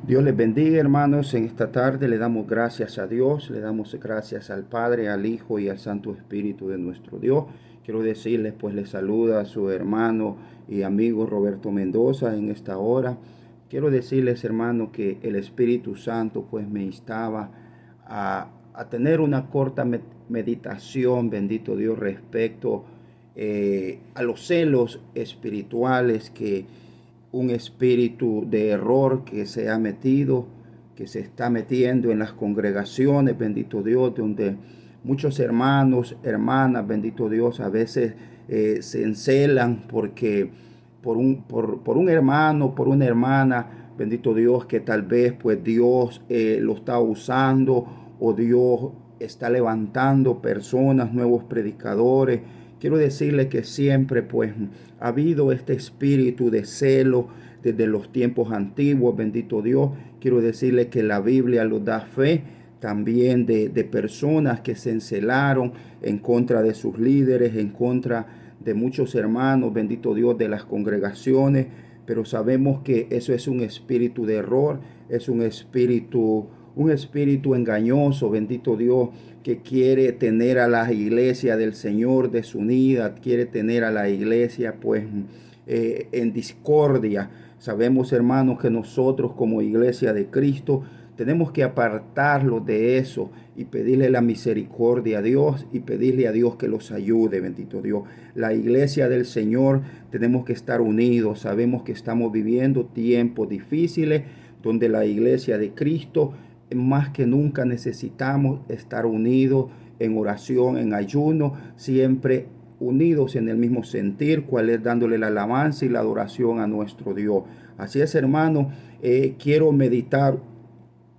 Dios les bendiga, hermanos. En esta tarde le damos gracias a Dios, le damos gracias al Padre, al Hijo y al Santo Espíritu de nuestro Dios. Quiero decirles, pues les saluda a su hermano y amigo Roberto Mendoza en esta hora. Quiero decirles, hermano, que el Espíritu Santo pues me instaba a tener una corta meditación, bendito Dios, respecto a los celos espirituales que un espíritu de error que se ha metido, que se está metiendo en las congregaciones, bendito Dios, donde muchos hermanos, hermanas, bendito Dios, a veces se encelan porque por un hermano, por una hermana, bendito Dios, que tal vez pues Dios lo está usando o Dios está levantando personas, nuevos predicadores. Quiero decirle que siempre pues ha habido este espíritu de celo desde los tiempos antiguos, bendito Dios. Quiero decirle que la Biblia nos da fe también de personas que se encelaron en contra de sus líderes, en contra de muchos hermanos, bendito Dios, de las congregaciones. Pero sabemos que eso es un espíritu de error, es un espíritu engañoso, bendito Dios, que quiere tener a la iglesia del Señor desunida, quiere tener a la iglesia pues en discordia. Sabemos, hermanos, que nosotros como iglesia de Cristo tenemos que apartarlo de eso y pedirle la misericordia a Dios y pedirle a Dios que los ayude, bendito Dios. La iglesia del Señor tenemos que estar unidos. Sabemos que estamos viviendo tiempos difíciles donde la iglesia de Cristo más que nunca necesitamos estar unidos en oración, en ayuno, siempre unidos en el mismo sentir, cual es dándole la alabanza y la adoración a nuestro Dios. Así es, hermano, quiero meditar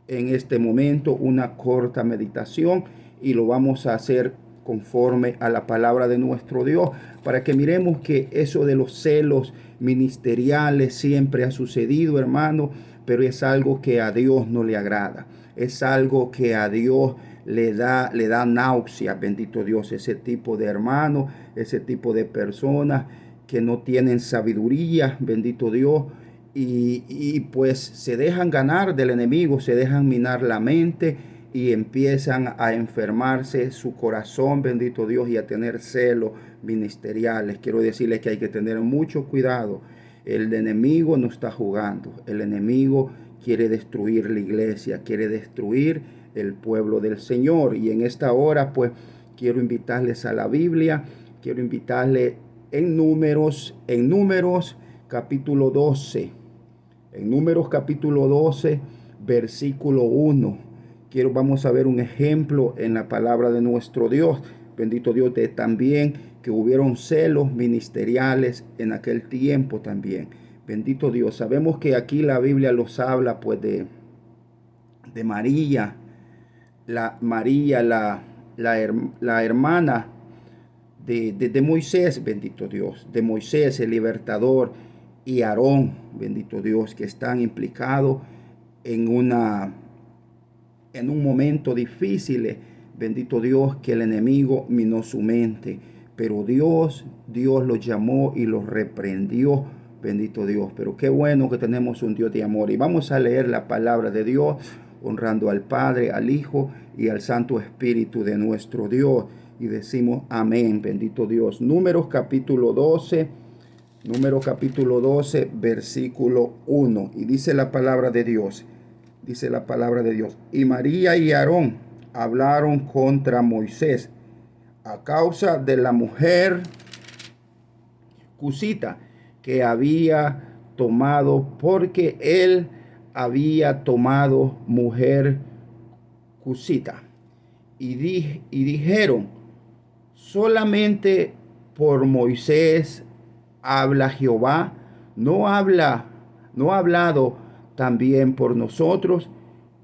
en este momento una corta meditación y lo vamos a hacer conforme a la palabra de nuestro Dios, para que miremos que eso de los celos ministeriales siempre ha sucedido, hermano, pero es algo que a Dios no le agrada. Es algo que a Dios le da náusea, bendito Dios, ese tipo de hermanos, ese tipo de personas que no tienen sabiduría, bendito Dios, y pues se dejan ganar del enemigo, se dejan minar la mente y empiezan a enfermarse su corazón, bendito Dios, y a tener celos ministeriales. Quiero decirles que hay que tener mucho cuidado. El enemigo no está jugando, el enemigo quiere destruir la iglesia, quiere destruir el pueblo del Señor. Y en esta hora pues quiero invitarles a la Biblia, quiero invitarles en Números capítulo 12. En Números capítulo 12, versículo 1. Vamos a ver un ejemplo en la palabra de nuestro Dios. Bendito Dios, de también que hubieron celos ministeriales en aquel tiempo también. Bendito Dios. Sabemos que aquí la Biblia los habla pues de María, la hermana de Moisés, bendito Dios, de Moisés, el libertador, y Aarón, bendito Dios, que están implicados en en un momento difícil, bendito Dios, que el enemigo minó su mente, pero Dios los llamó y los reprendió, bendito Dios. Pero qué bueno que tenemos un Dios de amor. Y vamos a leer la palabra de Dios, honrando al Padre, al Hijo y al Santo Espíritu de nuestro Dios. Y decimos amén, bendito Dios. Números capítulo 12, versículo 1. Y dice la palabra de Dios. Dice la palabra de Dios. Y María y Aarón hablaron contra Moisés a causa de la mujer cusita que había tomado, porque él había tomado mujer cusita. Y dijeron, solamente por Moisés habla Jehová, no ha hablado también por nosotros.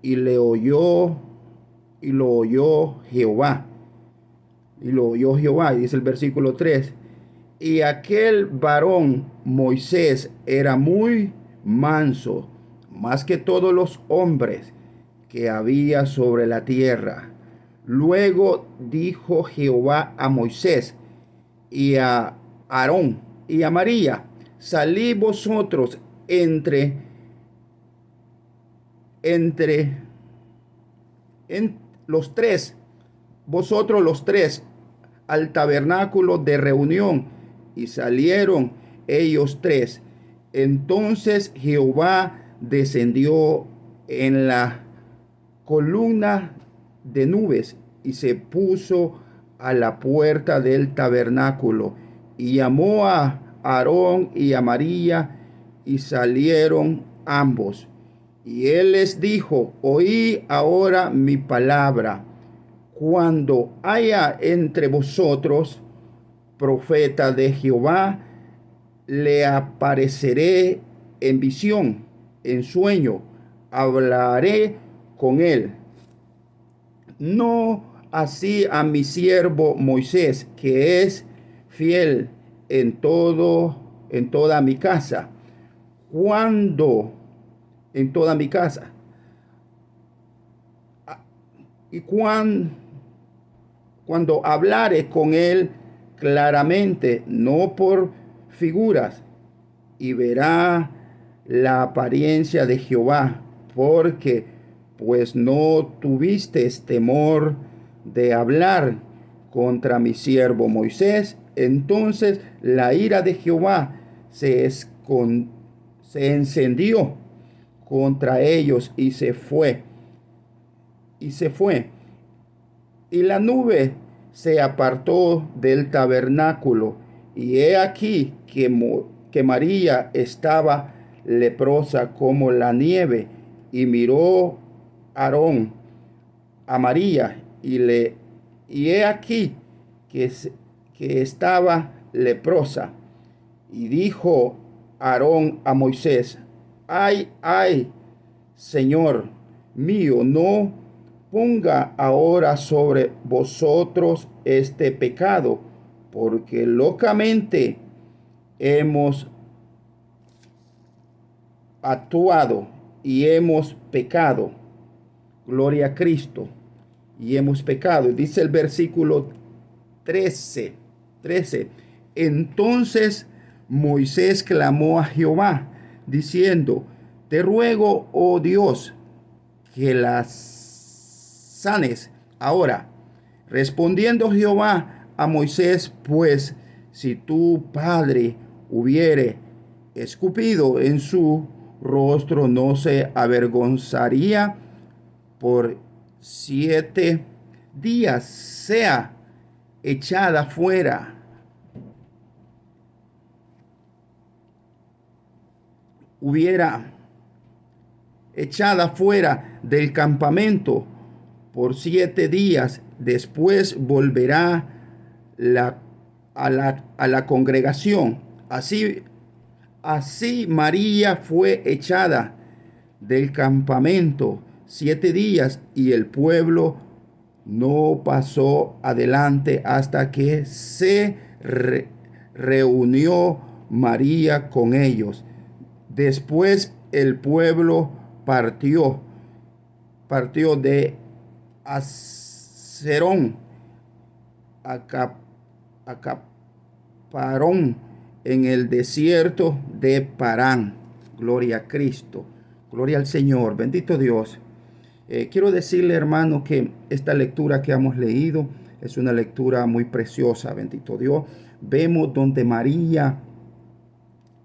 Y lo oyó Jehová. Y lo oyó Jehová. Y dice el versículo 3. Y aquel varón Moisés era muy manso, más que todos los hombres que había sobre la tierra. Luego dijo Jehová a Moisés y a Aarón y a María: salid vosotros entre entre los tres, vosotros los tres, al tabernáculo de reunión. Y salieron ellos tres. Entonces Jehová descendió en la columna de nubes y se puso a la puerta del tabernáculo y llamó a Aarón y a María, y salieron ambos. Y él les dijo: oí ahora mi palabra. Cuando haya entre vosotros profeta de Jehová, le apareceré en visión, en sueño, hablaré con él. No así a mi siervo Moisés, que es fiel en toda mi casa. Cuando en toda mi casa. Y cuando hablare con él claramente, no por figuras, y verá la apariencia de Jehová, porque pues no tuvisteis temor de hablar contra mi siervo Moisés. Entonces la ira de Jehová se encendió contra ellos y se fue. Y la nube se apartó del tabernáculo, y he aquí que María estaba leprosa como la nieve. Y miró Aarón a María, y he aquí que estaba leprosa. Y dijo Aarón a Moisés: ay, Señor mío, no ponga ahora sobre vosotros este pecado, porque locamente hemos actuado y hemos pecado. Gloria a Cristo. Y hemos pecado. Dice el versículo 13. Entonces Moisés clamó a Jehová, diciendo: te ruego, oh Dios, que las sanes ahora. Respondiendo Jehová a Moisés: pues si tu padre hubiere escupido en su rostro, no se avergonzaría. Por 7 días sea echada fuera. Hubiera echada fuera del campamento por 7 días. Después volverá a la congregación. Así María fue echada del campamento 7 días, y el pueblo no pasó adelante hasta que se reunió María con ellos. Después el pueblo partió de Aserón a Caparón en el desierto de Parán. Gloria a Cristo, gloria al Señor, bendito Dios. Quiero decirle, hermano, que esta lectura que hemos leído es una lectura muy preciosa, bendito Dios. Vemos donde María,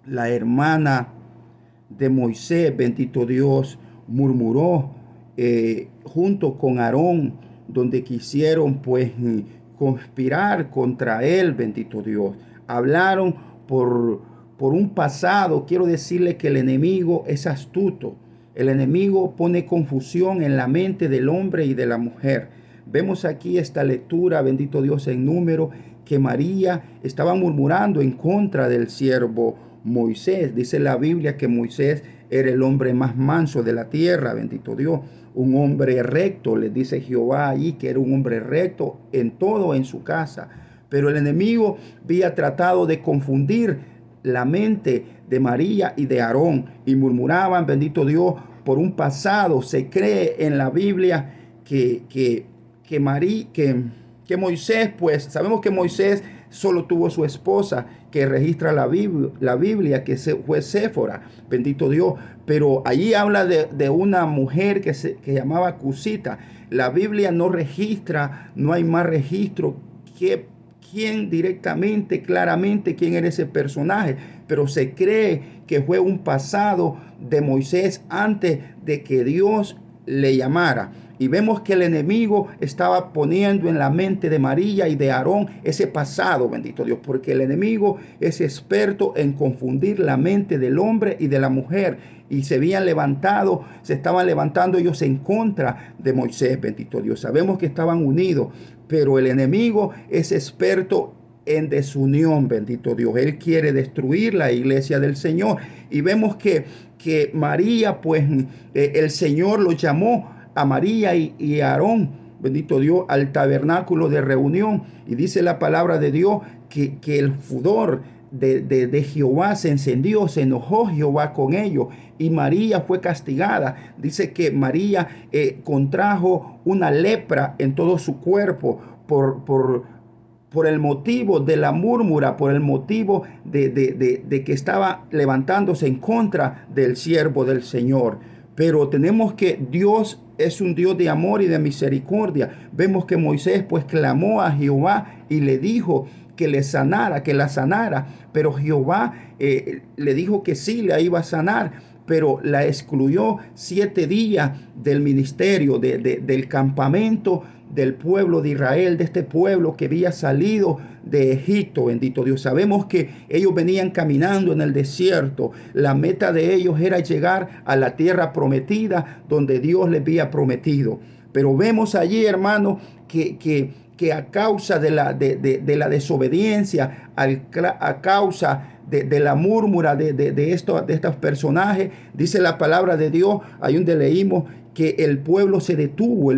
la hermana de Moisés, bendito Dios, murmuró junto con Aarón, donde quisieron pues conspirar contra él, bendito Dios. Hablaron por un pasado. Quiero decirle que el enemigo es astuto. El enemigo pone confusión en la mente del hombre y de la mujer. Vemos aquí esta lectura, bendito Dios, en Número, que María estaba murmurando en contra del siervo Moisés. Dice la Biblia que Moisés era el hombre más manso de la tierra, bendito Dios. Un hombre recto, le dice Jehová allí que era un hombre recto en todo en su casa. Pero el enemigo había tratado de confundir la mente de María y de Aarón, y murmuraban, bendito Dios, por un pasado. Se cree en la Biblia que Moisés, pues sabemos que Moisés solo tuvo su esposa, que registra la Biblia, que fue Séfora, bendito Dios. Pero allí habla de una mujer que llamaba Cusita. La Biblia no registra, no hay más registro quién directamente, claramente, quién era ese personaje, pero se cree que fue un pasado de Moisés antes de que Dios le llamara. Y vemos que el enemigo estaba poniendo en la mente de María y de Aarón ese pasado, bendito Dios, porque el enemigo es experto en confundir la mente del hombre y de la mujer. Y se estaban levantando ellos en contra de Moisés, bendito Dios. Sabemos que estaban unidos, pero el enemigo es experto en desunión, bendito Dios. Él quiere destruir la iglesia del Señor. Y vemos que María, pues el Señor lo llamó a María y a Aarón, bendito Dios, al tabernáculo de reunión. Y dice la palabra de Dios que el furor de Jehová se encendió, se enojó Jehová con ellos y María fue castigada. Dice que María contrajo una lepra en todo su cuerpo por el motivo de la murmura, por el motivo de que estaba levantándose en contra del siervo del Señor. Pero tenemos que Dios es un Dios de amor y de misericordia. Vemos que Moisés pues clamó a Jehová y le dijo que le sanara, que la sanara. Pero Jehová le dijo que sí, la iba a sanar, pero la excluyó 7 días del ministerio, del campamento del pueblo de Israel, de este pueblo que había salido de Egipto, bendito Dios. Sabemos que ellos venían caminando en el desierto. La meta de ellos era llegar a la tierra prometida donde Dios les había prometido. Pero vemos allí, hermano, que a causa de la desobediencia, a causa de la murmura de estos personajes, dice la palabra de Dios, ahí donde leímos que el pueblo se detuvo,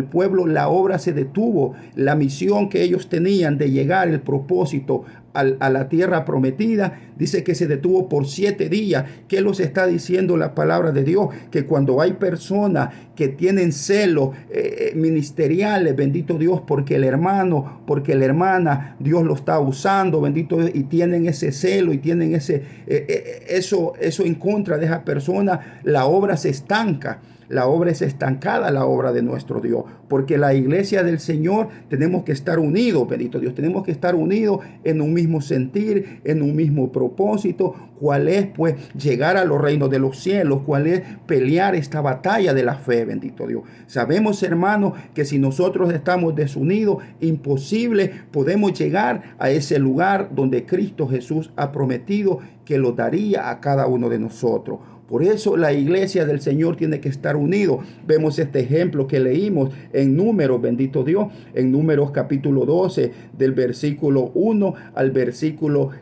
la obra se detuvo, la misión que ellos tenían de llegar, el propósito a la tierra prometida, dice que se detuvo por 7 días. ¿Qué nos está diciendo la palabra de Dios? Que cuando hay personas que tienen celos ministeriales, bendito Dios, porque el hermano, porque la hermana, Dios lo está usando, bendito Dios, y tienen ese celo y tienen eso en contra de esa persona, la obra se estanca. La obra es estancada, la obra de nuestro Dios, porque la iglesia del Señor tenemos que estar unidos, bendito Dios, tenemos que estar unidos en un mismo sentir, en un mismo propósito. ¿Cuál es? Pues llegar a los reinos de los cielos. ¿Cuál es? Pelear esta batalla de la fe, bendito Dios. Sabemos, hermanos, que si nosotros estamos desunidos, imposible podemos llegar a ese lugar donde Cristo Jesús ha prometido que lo daría a cada uno de nosotros. Por eso la iglesia del Señor tiene que estar unido. Vemos este ejemplo que leímos en Números, bendito Dios, en Números capítulo 12, del versículo 1 al versículo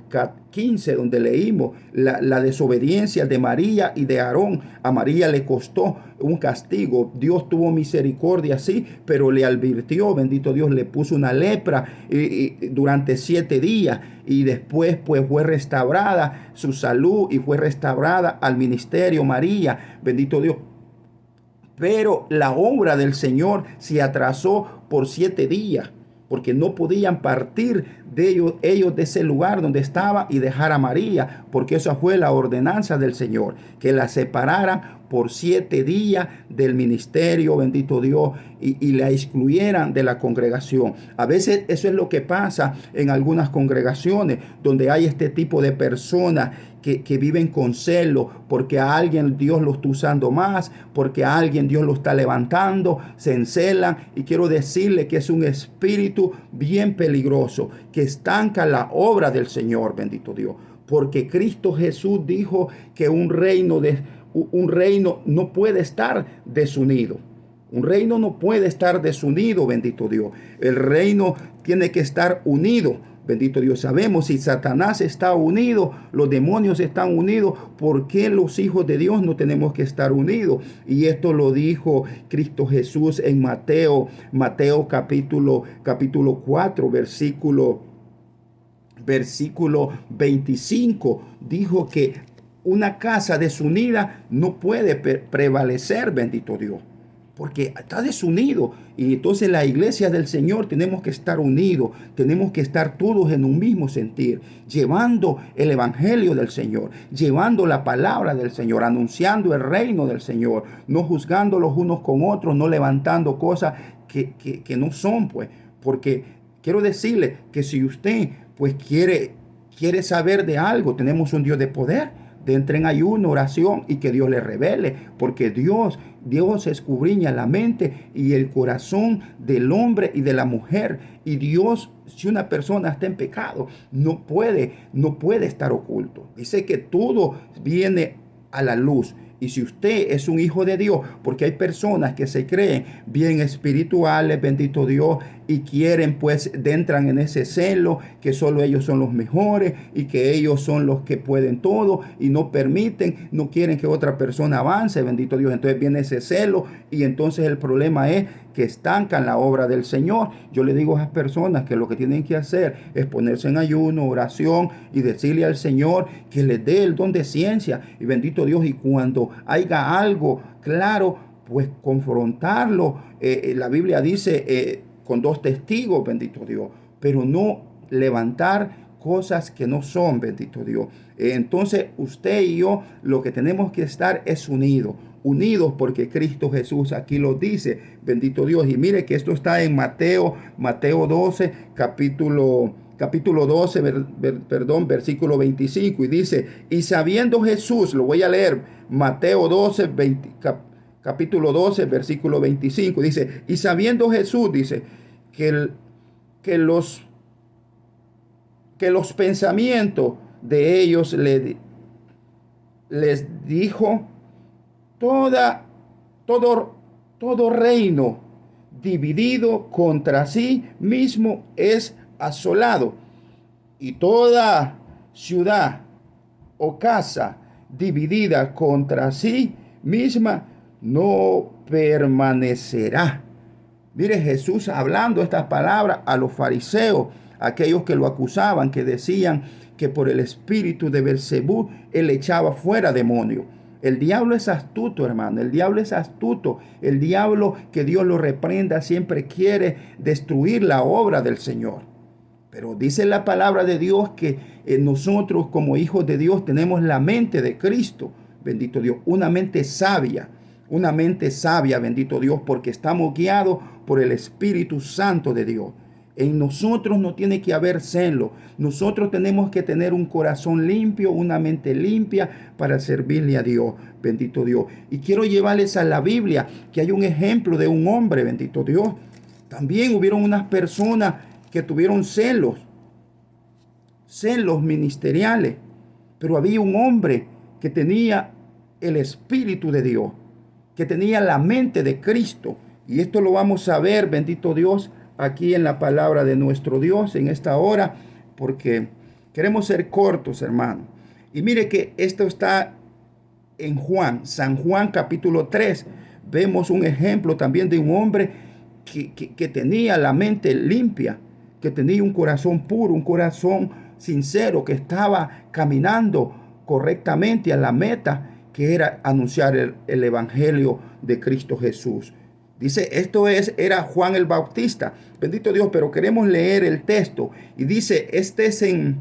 15, donde leímos la desobediencia de María y de Aarón. A María le costó un castigo. Dios tuvo misericordia, sí, pero le advirtió, bendito Dios, le puso una lepra durante 7 días. Y después pues fue restaurada su salud y fue restaurada al ministerio María, bendito Dios. Pero la obra del Señor se atrasó por 7 días, porque no podían partir de ellos de ese lugar donde estaba y dejar a María, porque esa fue la ordenanza del Señor, que la separaran por 7 días del ministerio, bendito Dios, y la excluyeran de la congregación. A veces eso es lo que pasa en algunas congregaciones, donde hay este tipo de personas que viven con celo, porque a alguien Dios lo está usando más, porque a alguien Dios lo está levantando, se encelan. Y quiero decirle que es un espíritu bien peligroso, que estanca la obra del Señor, bendito Dios. Porque Cristo Jesús dijo que un reino no puede estar desunido. Un reino no puede estar desunido, bendito Dios. El reino tiene que estar unido, bendito Dios. Sabemos, si Satanás está unido, los demonios están unidos, ¿por qué los hijos de Dios no tenemos que estar unidos? Y esto lo dijo Cristo Jesús en Mateo capítulo 4, versículo 25. Dijo que una casa desunida no puede prevalecer, bendito Dios. porque está desunido. Y entonces la iglesia del Señor tenemos que estar unidos, tenemos que estar todos en un mismo sentir, llevando el evangelio del Señor, llevando la palabra del Señor, anunciando el reino del Señor, no juzgando los unos con otros, no levantando cosas que no son, pues, porque quiero decirle que si usted pues quiere saber de algo, tenemos un Dios de poder. Entre en ayuno, oración y que Dios le revele, porque Dios escudriña la mente y el corazón del hombre y de la mujer. Y Dios, si una persona está en pecado, no puede estar oculto. Dice que todo viene a la luz. Y si usted es un hijo de Dios, porque hay personas que se creen bien espirituales, bendito Dios, y quieren pues entran en ese celo, que solo ellos son los mejores y que ellos son los que pueden todo y no permiten, no quieren que otra persona avance, bendito Dios. Entonces viene ese celo y entonces el problema es que estancan la obra del Señor. Yo le digo a esas personas que lo que tienen que hacer es ponerse en ayuno, oración y decirle al Señor que les dé el don de ciencia. Y bendito Dios, y cuando haya algo claro, pues confrontarlo. La Biblia dice con dos testigos, bendito Dios, pero no levantar cosas que no son, bendito Dios. Entonces usted y yo lo que tenemos que estar es unidos porque Cristo Jesús aquí lo dice, bendito Dios. Y mire que esto está en Mateo 12, capítulo 12, versículo 25, y dice, y sabiendo Jesús, lo voy a leer, Mateo 12, capítulo 12, versículo 25, dice, y sabiendo Jesús, dice, que los pensamientos de ellos les dijo, todo reino dividido contra sí mismo es asolado, y toda ciudad o casa dividida contra sí misma no permanecerá. Mire, Jesús hablando estas palabras a los fariseos, aquellos que lo acusaban, que decían que por el espíritu de Beelzebú él echaba fuera demonios. El diablo es astuto, hermano. El diablo es astuto. El diablo, que Dios lo reprenda, siempre quiere destruir la obra del Señor. Pero dice la palabra de Dios que nosotros como hijos de Dios tenemos la mente de Cristo. Bendito Dios. Una mente sabia, bendito Dios, porque estamos guiados por el Espíritu Santo de Dios. En nosotros no tiene que haber celo. Nosotros tenemos que tener un corazón limpio, una mente limpia para servirle a Dios, bendito Dios. Y quiero llevarles a la Biblia, que hay un ejemplo de un hombre, bendito Dios. También hubieron unas personas que tuvieron celos ministeriales, pero había un hombre que tenía el Espíritu de Dios, que tenía la mente de Cristo. Y esto lo vamos a ver, bendito Dios, aquí en la palabra de nuestro Dios en esta hora, porque queremos ser cortos, hermano. Y mire que esto está en San Juan capítulo 3. Vemos un ejemplo también de un hombre que tenía la mente limpia, que tenía un corazón puro, un corazón sincero, que estaba caminando correctamente a la meta, que era anunciar el evangelio de Cristo Jesús. Dice, era Juan el Bautista, bendito Dios, pero queremos leer el texto. Y dice, este es en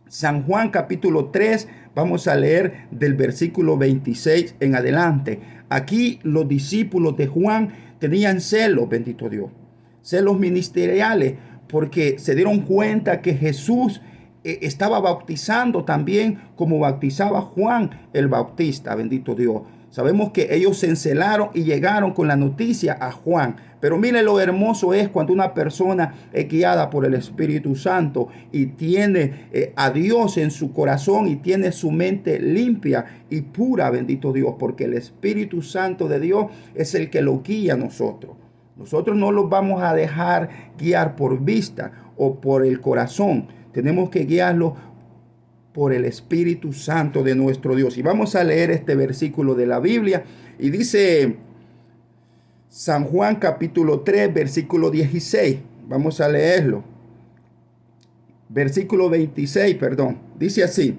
San Juan capítulo 3, vamos a leer del versículo 26 en adelante. Aquí los discípulos de Juan tenían celos, bendito Dios, celos ministeriales, porque se dieron cuenta que Jesús estaba bautizando también como bautizaba Juan el Bautista, bendito Dios. Sabemos que ellos se encelaron y llegaron con la noticia a Juan. Pero mire lo hermoso es cuando una persona es guiada por el Espíritu Santo y tiene a Dios en su corazón y tiene su mente limpia y pura, bendito Dios, porque el Espíritu Santo de Dios es el que lo guía a nosotros. Nosotros no los vamos a dejar guiar por vista o por el corazón. Tenemos que guiarlo por el Espíritu Santo de nuestro Dios. Y vamos a leer este versículo de la Biblia. Y dice San Juan capítulo 3, versículo 16. Vamos a leerlo. Versículo 26, perdón. Dice así.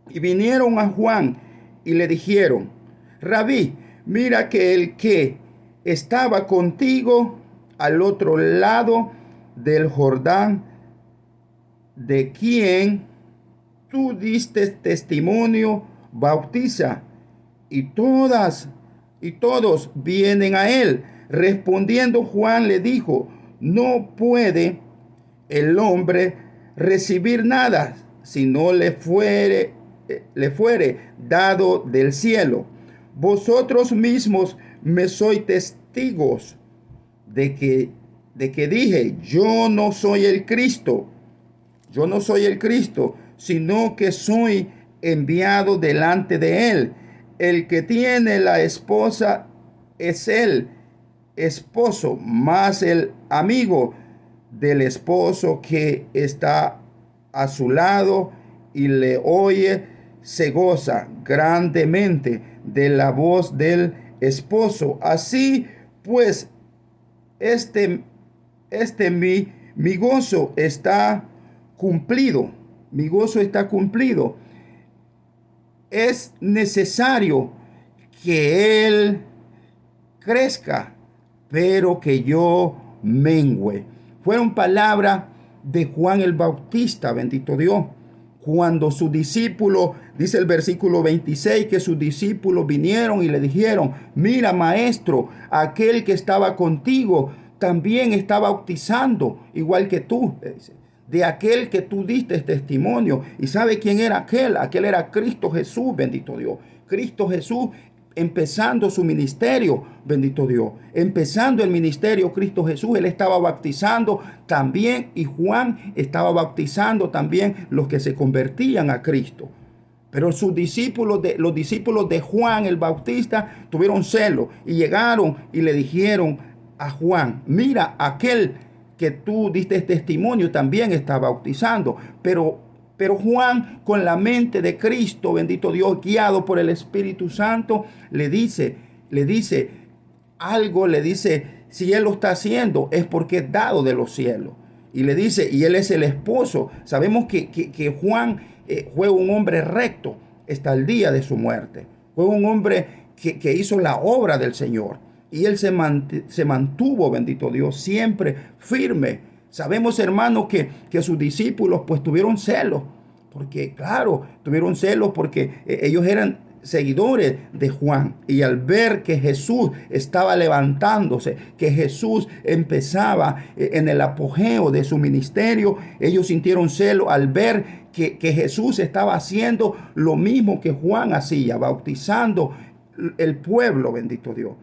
Y vinieron a Juan y le dijeron, Rabí, mira que el que estaba contigo al otro lado del Jordán, de quien tú diste testimonio, bautiza, y todos vienen a él. Respondiendo Juan le dijo: no puede el hombre recibir nada si no le fuere dado del cielo. Vosotros mismos me sois testigos de que dije: yo no soy el Cristo, sino que soy enviado delante de él. El que tiene la esposa es el esposo, más el amigo del esposo que está a su lado y le oye, se goza grandemente de la voz del esposo. Así pues, mi gozo está cumplido. Mi gozo está cumplido. Es necesario que él crezca, pero que yo mengüe. Fueron palabras de Juan el Bautista, bendito Dios. Cuando sus discípulos, dice el versículo 26, que sus discípulos vinieron y le dijeron: mira, maestro, aquel que estaba contigo también está bautizando, igual que tú. De aquel que tú diste testimonio. ¿Y sabe quién era aquel? Aquel era Cristo Jesús, bendito Dios. Cristo Jesús empezando su ministerio, bendito Dios. Empezando el ministerio, Cristo Jesús, él estaba bautizando también, y Juan estaba bautizando también los que se convertían a Cristo. Pero los discípulos de Juan el Bautista tuvieron celo y llegaron y le dijeron a Juan: mira, aquel que tú diste testimonio también está bautizando. Pero Juan, con la mente de Cristo, bendito Dios, guiado por el Espíritu Santo, le dice, si él lo está haciendo es porque es dado de los cielos. Y le dice, y él es el esposo. Sabemos que Juan fue un hombre recto hasta el día de su muerte. Fue un hombre que hizo la obra del Señor. Y él se mantuvo, bendito Dios, siempre firme. Sabemos, hermanos, que sus discípulos pues tuvieron celos. Porque, claro, tuvieron celos porque ellos eran seguidores de Juan. Y al ver que Jesús estaba levantándose, que Jesús empezaba en el apogeo de su ministerio, ellos sintieron celo al ver que Jesús estaba haciendo lo mismo que Juan hacía, bautizando el pueblo, bendito Dios.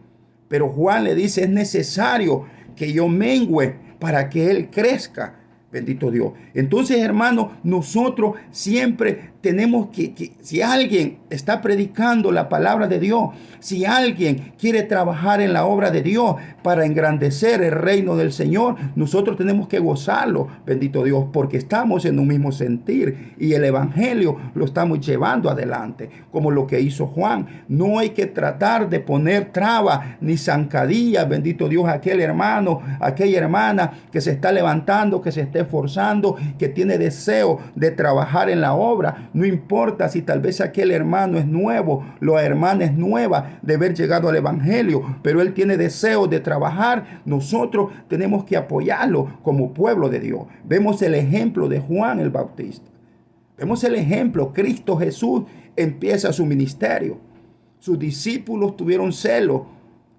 Pero Juan le dice: es necesario que yo mengüe para que él crezca, bendito Dios. Entonces, hermanos, nosotros siempre tenemos que si alguien está predicando la palabra de Dios, si alguien quiere trabajar en la obra de Dios para engrandecer el reino del Señor, nosotros tenemos que gozarlo, bendito Dios, porque estamos en un mismo sentir y el evangelio lo estamos llevando adelante, como lo que hizo Juan. No hay que tratar de poner trabas ni zancadillas, bendito Dios, a aquel hermano, a aquella hermana que se está levantando, que se está esforzando, que tiene deseo de trabajar en la obra. No importa si tal vez aquel hermano es nuevo, la hermana es nueva de haber llegado al evangelio, pero él tiene deseo de trabajar. Nosotros tenemos que apoyarlo como pueblo de Dios. Vemos el ejemplo de Juan el Bautista. Vemos el ejemplo. Cristo Jesús empieza su ministerio. Sus discípulos tuvieron celo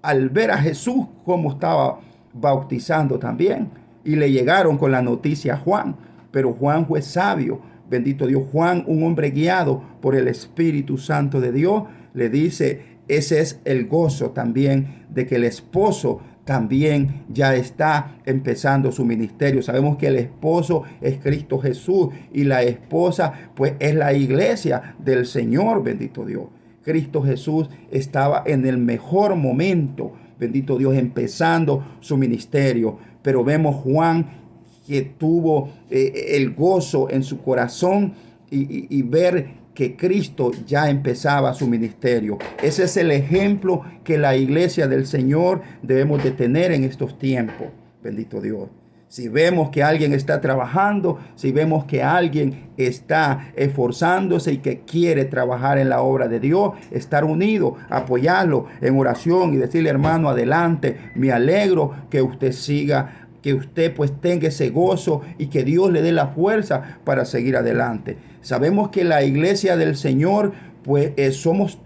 al ver a Jesús cómo estaba bautizando también. Y le llegaron con la noticia a Juan. Pero Juan fue sabio. Bendito Dios. Juan, un hombre guiado por el Espíritu Santo de Dios, le dice: ese es el gozo también de que el esposo también ya está empezando su ministerio. Sabemos que el esposo es Cristo Jesús y la esposa pues es la iglesia del Señor, bendito Dios. Cristo Jesús estaba en el mejor momento, bendito Dios, empezando su ministerio. Pero vemos Juan que tuvo el gozo en su corazón y ver que Cristo ya empezaba su ministerio. Ese es el ejemplo que la iglesia del Señor debemos de tener en estos tiempos. Bendito Dios. Si vemos que alguien está trabajando, si vemos que alguien está esforzándose y que quiere trabajar en la obra de Dios, estar unido, apoyarlo en oración y decirle, hermano, adelante, me alegro que usted siga, que usted pues tenga ese gozo y que Dios le dé la fuerza para seguir adelante. Sabemos que la iglesia del Señor pues somos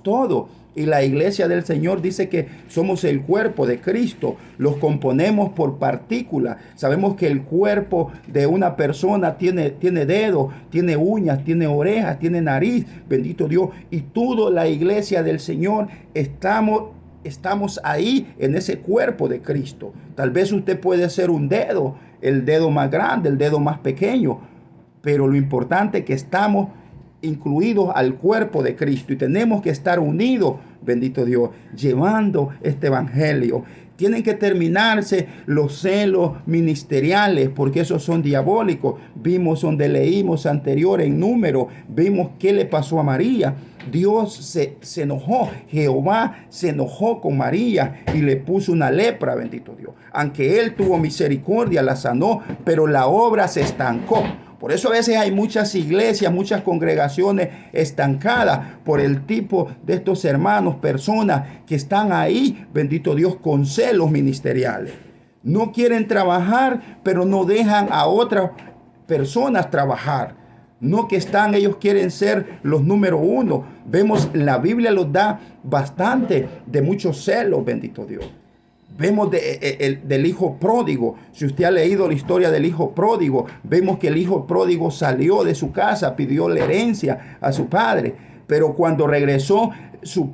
todo. Y la iglesia del Señor dice que somos el cuerpo de Cristo. Los componemos por partículas. Sabemos que el cuerpo de una persona tiene dedos, tiene uñas, tiene orejas, tiene nariz. Bendito Dios. Y toda la iglesia del Señor estamos ahí en ese cuerpo de Cristo. Tal vez usted puede ser un dedo, el dedo más grande, el dedo más pequeño. Pero lo importante es que estamos incluidos al cuerpo de Cristo y tenemos que estar unidos, bendito Dios, llevando este evangelio. Tienen que terminarse los celos ministeriales, porque esos son diabólicos. Vimos donde leímos anterior en Número, vimos qué le pasó a María. Dios se enojó, Jehová se enojó con María y le puso una lepra, bendito Dios. Aunque él tuvo misericordia, la sanó, pero la obra se estancó. Por eso a veces hay muchas iglesias, muchas congregaciones estancadas por el tipo de estos hermanos, personas que están ahí, bendito Dios, con celos ministeriales. No quieren trabajar, pero no dejan a otras personas trabajar. No que ellos quieren ser los número uno. Vemos, la Biblia los da bastante de muchos celos, bendito Dios. Vemos del hijo pródigo. Si usted ha leído la historia del hijo pródigo, vemos que el hijo pródigo salió de su casa, pidió la herencia a su padre. Pero cuando regresó, su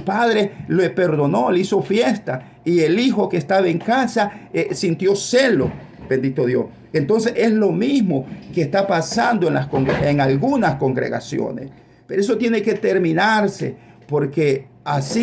padre le perdonó, le hizo fiesta. Y el hijo que estaba en casa sintió celo, bendito Dios. Entonces es lo mismo que está pasando en algunas congregaciones. Pero eso tiene que terminarse, porque así